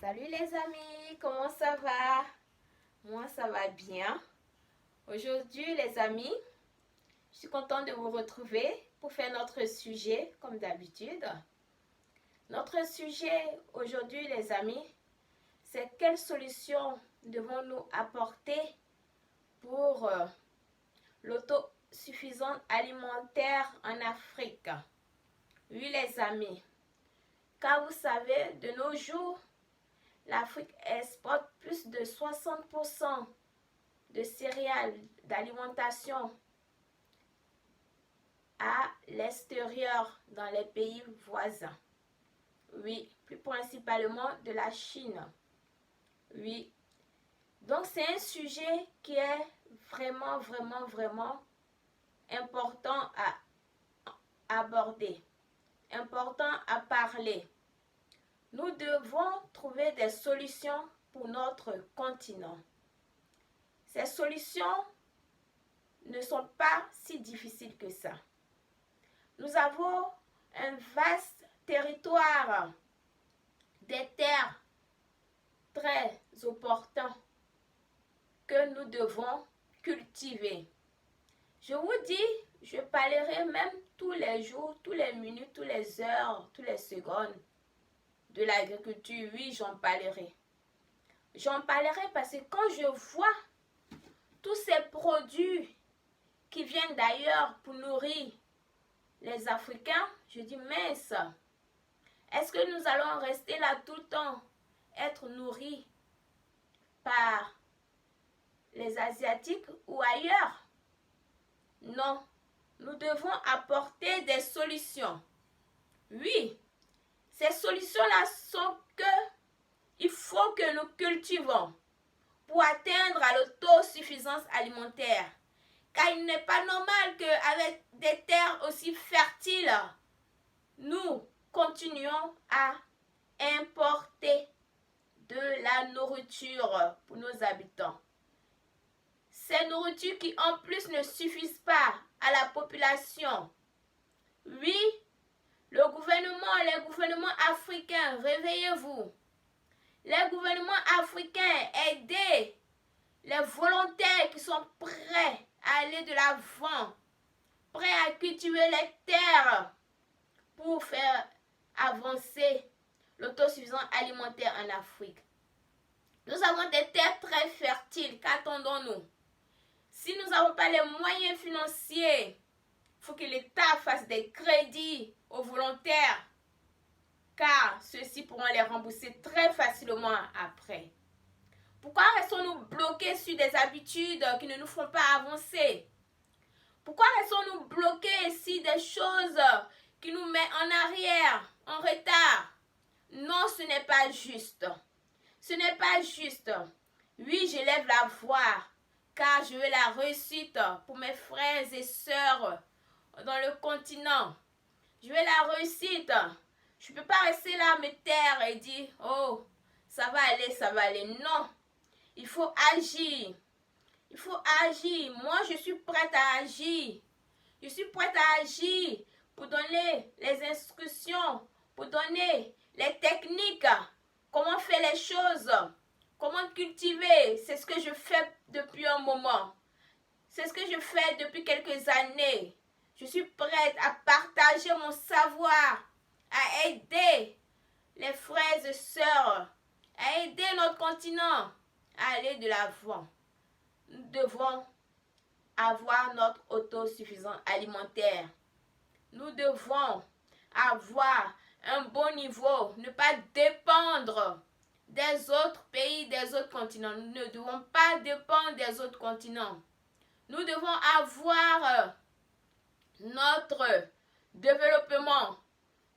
Salut les amis, comment ça va? Moi ça va bien. Aujourd'hui les amis, je suis contente de vous retrouver pour faire notre sujet comme d'habitude. Notre sujet aujourd'hui les amis, c'est quelles solutions devons-nous apporter pour l'autosuffisance alimentaire en Afrique? Oui les amis, car vous savez, de nos jours, l'Afrique exporte plus de 60% de céréales d'alimentation à l'extérieur dans les pays voisins. Oui, plus principalement de la Chine. Oui. Donc c'est un sujet qui est vraiment important à aborder, important à parler. Nous devons trouver des solutions pour notre continent. Ces solutions ne sont pas si difficiles que ça. Nous avons un vaste territoire, des terres très opportuns que nous devons cultiver. Je vous dis, je parlerai même tous les jours, tous les minutes, toutes les heures, toutes les secondes de l'agriculture. Oui, j'en parlerai. J'en parlerai parce que quand je vois tous ces produits qui viennent d'ailleurs pour nourrir les Africains, je dis mince, est-ce que nous allons rester là tout le temps, être nourris par les Asiatiques ou ailleurs? Non, nous devons apporter des solutions. Oui, ces solutions-là sont que il faut que nous cultivons pour atteindre l'autosuffisance alimentaire. Car il n'est pas normal qu'avec des terres aussi fertiles, nous continuons à importer de la nourriture pour nos habitants. Ces nourritures qui en plus ne suffisent pas à la population. Oui, les gouvernements africains, réveillez-vous. Les gouvernements africains, aidez les volontaires qui sont prêts à aller de l'avant, prêts à cultiver les terres pour faire avancer l'autosuffisance alimentaire en Afrique. Nous avons des terres très fertiles, qu'attendons-nous? Si nous n'avons pas les moyens financiers, il faut que l'État fasse des crédits aux volontaires, car ceux-ci pourront les rembourser très facilement après. Pourquoi restons-nous bloqués sur des habitudes qui ne nous font pas avancer? Pourquoi restons-nous bloqués sur des choses qui nous mettent en arrière, en retard? Non, ce n'est pas juste. Ce n'est pas juste. Oui, je lève la voix, car je veux la réussite pour mes frères et sœurs dans le continent. Je veux la réussite. Je ne peux pas rester là, me taire et dire, oh, ça va aller, ça va aller. Non. Il faut agir. Il faut agir. Moi, je suis prête à agir. Je suis prête à agir pour donner les instructions, pour donner les techniques, comment faire les choses, comment cultiver. C'est ce que je fais depuis un moment. C'est ce que je fais depuis quelques années. Je suis prête à partager mon savoir, à aider les frères et sœurs, à aider notre continent à aller de l'avant. Nous devons avoir notre autosuffisance alimentaire. Nous devons avoir un bon niveau, ne pas dépendre des autres pays, des autres continents. Nous ne devons pas dépendre des autres continents. Nous devons avoir notre développement,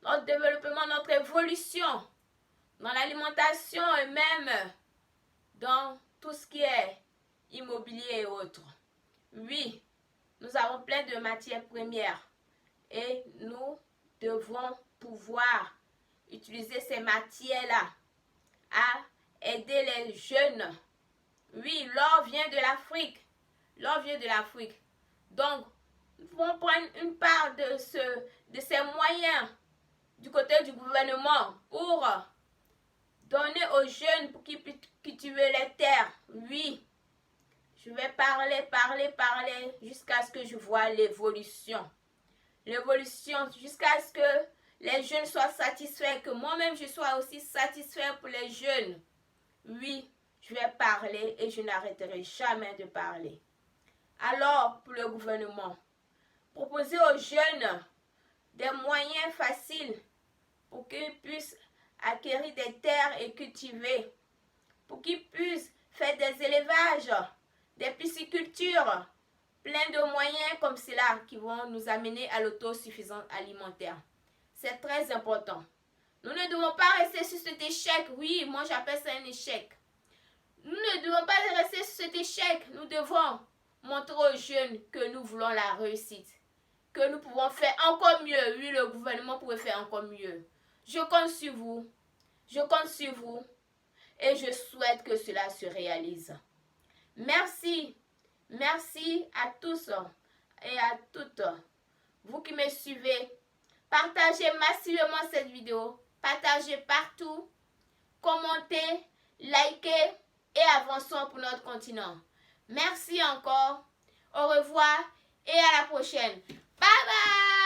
notre évolution dans l'alimentation et même dans tout ce qui est immobilier et autres. Oui, nous avons plein de matières premières et nous devons pouvoir utiliser ces matières-là à aider les jeunes. Oui, l'or vient de l'Afrique. L'or vient de l'Afrique. Donc, nous pouvons prendre une part de ces moyens du côté du gouvernement pour donner aux jeunes pour qu'ils puissent cultiver les terres. Oui, je vais parler jusqu'à ce que je vois l'évolution. L'évolution jusqu'à ce que les jeunes soient satisfaits, que moi-même je sois aussi satisfait pour les jeunes. Oui, je vais parler et je n'arrêterai jamais de parler. Alors, pour le gouvernement, proposer aux jeunes des moyens faciles pour qu'ils puissent acquérir des terres et cultiver, pour qu'ils puissent faire des élevages, des piscicultures, plein de moyens comme cela qui vont nous amener à l'autosuffisance alimentaire. C'est très important. Nous ne devons pas rester sur cet échec. Oui, moi j'appelle ça un échec. Nous ne devons pas rester sur cet échec. Nous devons montrer aux jeunes que nous voulons la réussite, que nous pouvons faire encore mieux. Oui, le gouvernement pourrait faire encore mieux. Je compte sur vous. Je compte sur vous. Et je souhaite que cela se réalise. Merci. Merci à tous et à toutes. Vous qui me suivez, partagez massivement cette vidéo. Partagez partout. Commentez, likez et avançons pour notre continent. Merci encore. Au revoir et à la prochaine. Bye bye!